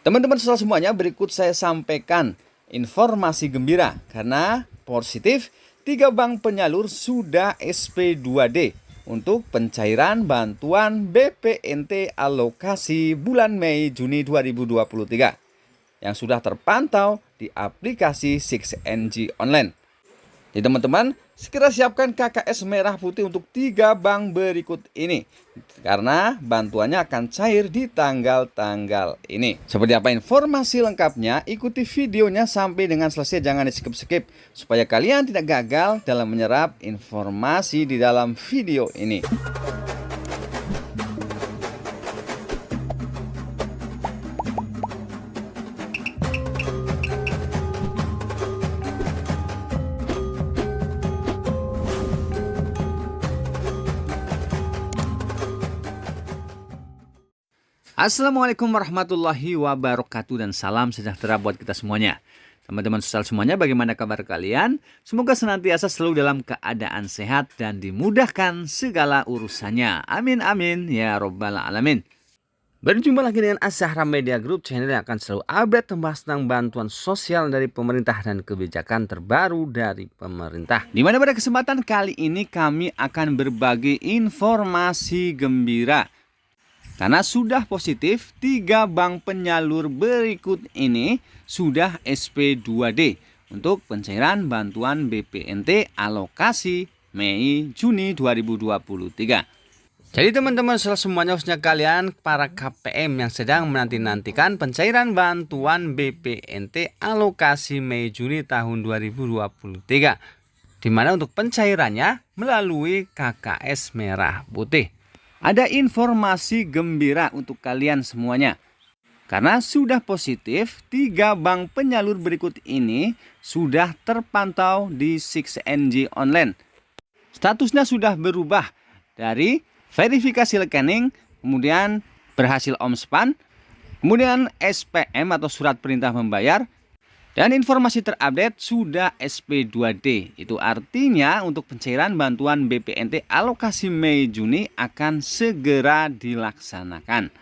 Teman-teman semuanya, berikut saya sampaikan informasi gembira karena positif 3 bank penyalur sudah SP2D untuk pencairan bantuan BPNT alokasi bulan Mei Juni 2023 yang sudah terpantau di aplikasi 6NG Online. Jadi teman-teman, segera siapkan KKS merah putih untuk 3 bank berikut ini, karena bantuannya akan cair di tanggal-tanggal ini. Seperti apa informasi lengkapnya, ikuti videonya sampai dengan selesai, jangan di skip-skip, supaya kalian tidak gagal dalam menyerap informasi di dalam video ini. Assalamualaikum warahmatullahi wabarakatuh dan salam sejahtera buat kita semuanya. Teman-teman sosial semuanya, bagaimana kabar kalian? Semoga senantiasa selalu dalam keadaan sehat dan dimudahkan segala urusannya. Amin amin ya robbal alamin. Berjumpa lagi dengan Azahra Media Group, channel yang akan selalu update membahas tentang bantuan sosial dari pemerintah dan kebijakan terbaru dari pemerintah. Di mana pada kesempatan kali ini kami akan berbagi informasi gembira. Karena sudah positif, 3 bank penyalur berikut ini sudah SP2D untuk pencairan bantuan BPNT alokasi Mei Juni 2023. Jadi teman-teman semuanya, khususnya kalian para KPM yang sedang menanti-nantikan pencairan bantuan BPNT alokasi Mei Juni tahun 2023. Di mana untuk pencairannya melalui KKS merah putih. Ada informasi gembira untuk kalian semuanya. Karena sudah positif, 3 bank penyalur berikut ini sudah terpantau di 6NG Online. Statusnya sudah berubah dari verifikasi rekening, kemudian berhasil omspan, kemudian SPM atau surat perintah membayar, dan informasi terupdate sudah SP2D. Itu artinya untuk pencairan bantuan BPNT alokasi Mei Juni akan segera dilaksanakan.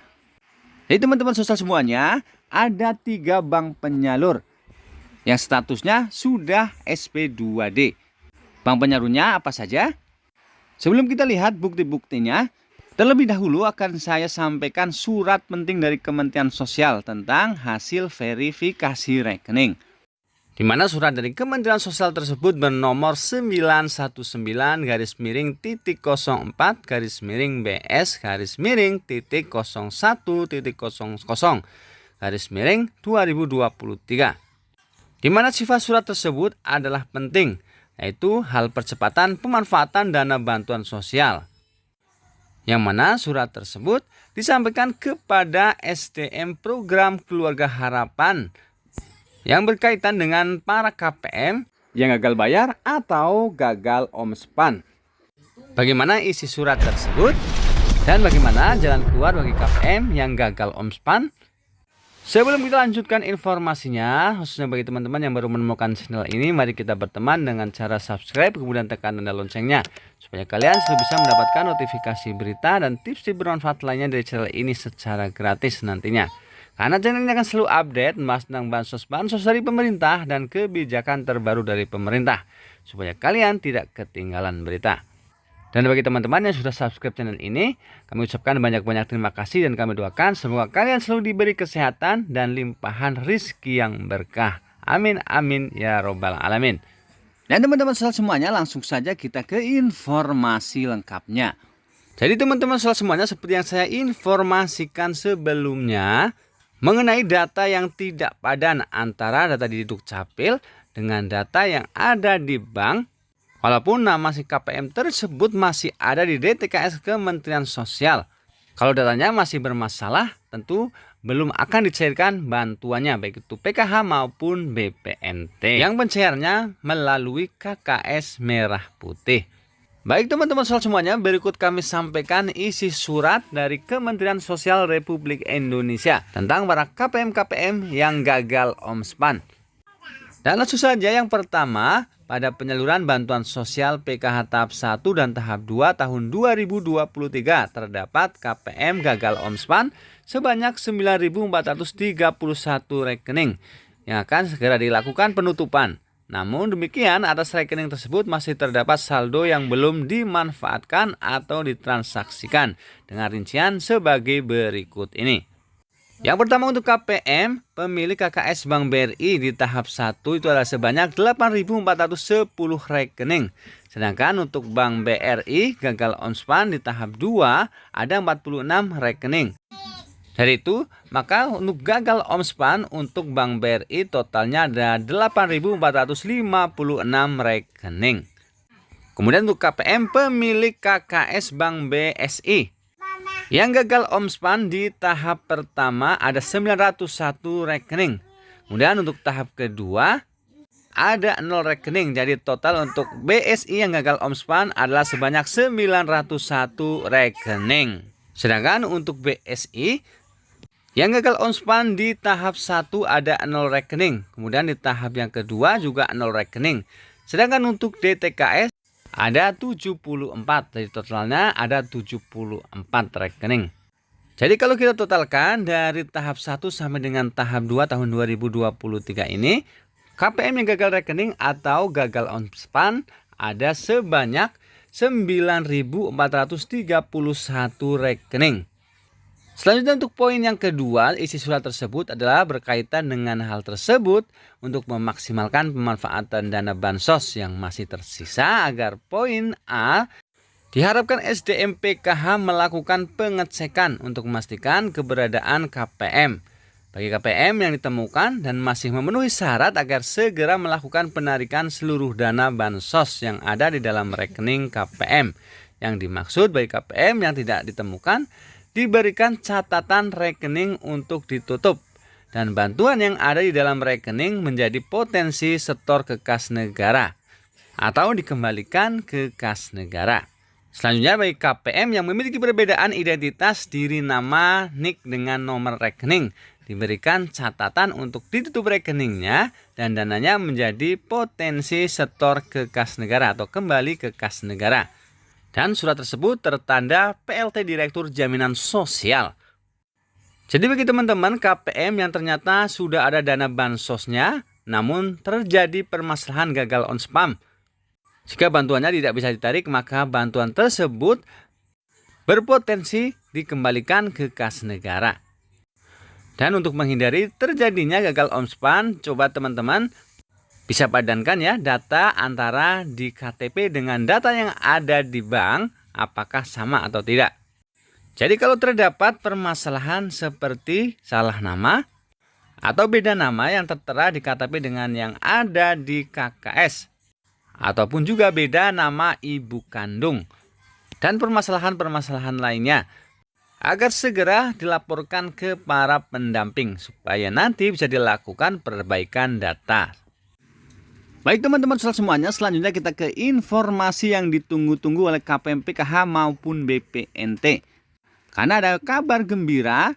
Jadi teman-teman sosial semuanya, ada 3 bank penyalur yang statusnya sudah SP2D. Bank penyalurnya apa saja? Sebelum kita lihat bukti-buktinya, terlebih dahulu akan saya sampaikan surat penting dari Kementerian Sosial tentang hasil verifikasi rekening. Di mana surat dari Kementerian Sosial tersebut bernomor 919-BS-miring-01.00/2023. Di mana sifat surat tersebut adalah penting, yaitu hal percepatan pemanfaatan dana bantuan sosial. Yang mana surat tersebut disampaikan kepada SDM Program Keluarga Harapan yang berkaitan dengan para KPM yang gagal bayar atau gagal omspan. Bagaimana isi surat tersebut dan bagaimana jalan keluar bagi KPM yang gagal omspan? Sebelum kita lanjutkan informasinya, khususnya bagi teman-teman yang baru menemukan channel ini, mari kita berteman dengan cara subscribe, kemudian tekan tanda loncengnya, supaya kalian selalu bisa mendapatkan notifikasi berita dan tips-tips bermanfaat lainnya dari channel ini secara gratis nantinya. Karena channel ini akan selalu update membahas tentang bansos dari pemerintah dan kebijakan terbaru dari pemerintah, supaya kalian tidak ketinggalan berita. Dan bagi teman-teman yang sudah subscribe channel ini, kami ucapkan banyak-banyak terima kasih dan kami doakan semoga kalian selalu diberi kesehatan dan limpahan rizki yang berkah. Amin amin ya robbal alamin. Dan teman-teman semuanya, langsung saja kita ke informasi lengkapnya. Jadi teman-teman semuanya, seperti yang saya informasikan sebelumnya, mengenai data yang tidak padan antara data di Dukcapil dengan data yang ada di bank, walaupun nama si KPM tersebut masih ada di DTKS Kementerian Sosial. Kalau datanya masih bermasalah, tentu belum akan dicairkan bantuannya, baik itu PKH maupun BPNT. Yang pencairnya melalui KKS merah putih. Baik teman-teman semuanya, berikut kami sampaikan isi surat dari Kementerian Sosial Republik Indonesia tentang para KPM-KPM yang gagal omspan. Dan langsung saja, yang pertama, pada penyaluran bantuan sosial PKH tahap 1 dan tahap 2 tahun 2023 terdapat KPM gagal omspan sebanyak 9.431 rekening yang akan segera dilakukan penutupan. Namun demikian, atas rekening tersebut masih terdapat saldo yang belum dimanfaatkan atau ditransaksikan dengan rincian sebagai berikut ini. Yang pertama untuk KPM, pemilik KKS Bank BRI di tahap 1 itu adalah sebanyak 8.410 rekening. Sedangkan untuk Bank BRI gagal OnSpan di tahap 2 ada 46 rekening. Dari itu, maka untuk gagal OnSpan untuk Bank BRI totalnya ada 8.456 rekening. Kemudian untuk KPM pemilik KKS Bank BSI yang gagal OnSpan di tahap pertama ada 901 rekening. Kemudian untuk tahap kedua ada 0 rekening. Jadi total untuk BSI yang gagal OnSpan adalah sebanyak 901 rekening. Sedangkan untuk BSI yang gagal OnSpan di tahap 1 ada 0 rekening. Kemudian di tahap yang kedua juga 0 rekening. Sedangkan untuk DTKS ada 74. Jadi totalnya ada 74 rekening. Jadi kalau kita totalkan dari tahap 1 sampai dengan tahap 2 tahun 2023 ini, KPM yang gagal rekening atau gagal OnSpan ada sebanyak 9.431 rekening. Selanjutnya untuk poin yang kedua, isi surat tersebut adalah berkaitan dengan hal tersebut untuk memaksimalkan pemanfaatan dana bansos yang masih tersisa agar poin A, diharapkan SDM PKH melakukan pengecekan untuk memastikan keberadaan KPM. Bagi KPM yang ditemukan dan masih memenuhi syarat agar segera melakukan penarikan seluruh dana bansos yang ada di dalam rekening KPM. Yang dimaksud bagi KPM yang tidak ditemukan, diberikan catatan rekening untuk ditutup dan bantuan yang ada di dalam rekening menjadi potensi setor ke kas negara atau dikembalikan ke kas negara. Selanjutnya bagi KPM yang memiliki perbedaan identitas diri nama, NIK dengan nomor rekening, diberikan catatan untuk ditutup rekeningnya dan dananya menjadi potensi setor ke kas negara atau kembali ke kas negara. Dan surat tersebut tertanda PLT Direktur Jaminan Sosial. Jadi bagi teman-teman KPM yang ternyata sudah ada dana bansosnya, namun terjadi permasalahan gagal OnSpan, jika bantuannya tidak bisa ditarik, maka bantuan tersebut berpotensi dikembalikan ke kas negara. Dan untuk menghindari terjadinya gagal OnSpan, coba teman-teman bisa padankan ya data antara di KTP dengan data yang ada di bank, apakah sama atau tidak. Jadi kalau terdapat permasalahan seperti salah nama atau beda nama yang tertera di KTP dengan yang ada di KKS, ataupun juga beda nama ibu kandung, dan permasalahan-permasalahan lainnya, agar segera dilaporkan ke para pendamping supaya nanti bisa dilakukan perbaikan data. Baik teman-teman semuanya, selanjutnya kita ke informasi yang ditunggu-tunggu oleh KPM PKH maupun BPNT. Karena ada kabar gembira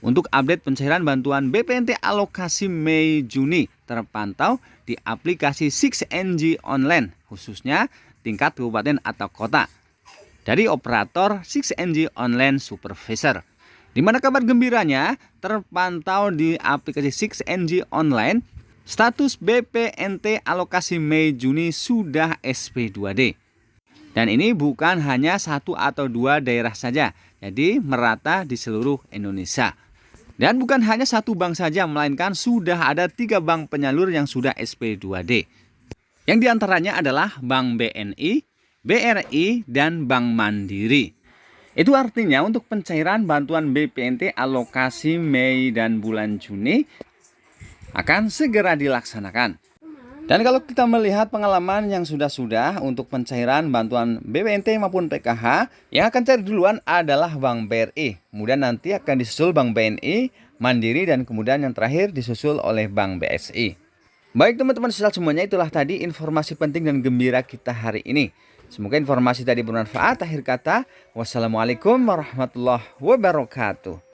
untuk update pencairan bantuan BPNT alokasi Mei Juni terpantau di aplikasi 6NG online, khususnya tingkat kabupaten atau kota, dari operator 6NG Online Supervisor. Di mana kabar gembiranya terpantau di aplikasi 6NG Online, status BPNT alokasi Mei Juni sudah SP2D. Dan ini bukan hanya 1 atau 2 daerah saja, jadi merata di seluruh Indonesia. Dan bukan hanya 1 bank saja, melainkan sudah ada 3 bank penyalur yang sudah SP2D. Yang diantaranya adalah Bank BNI, BRI, dan Bank Mandiri. Itu artinya untuk pencairan bantuan BPNT alokasi Mei dan bulan Juni akan segera dilaksanakan. Dan kalau kita melihat pengalaman yang sudah-sudah untuk pencairan bantuan BPNT maupun PKH, yang akan cair duluan adalah Bank BRI. Kemudian nanti akan disusul Bank BNI, Mandiri, dan kemudian yang terakhir disusul oleh Bank BSI. Baik teman-teman semuanya, itulah tadi informasi penting dan gembira kita hari ini. Semoga informasi tadi bermanfaat. Akhir kata, wassalamualaikum warahmatullahi wabarakatuh.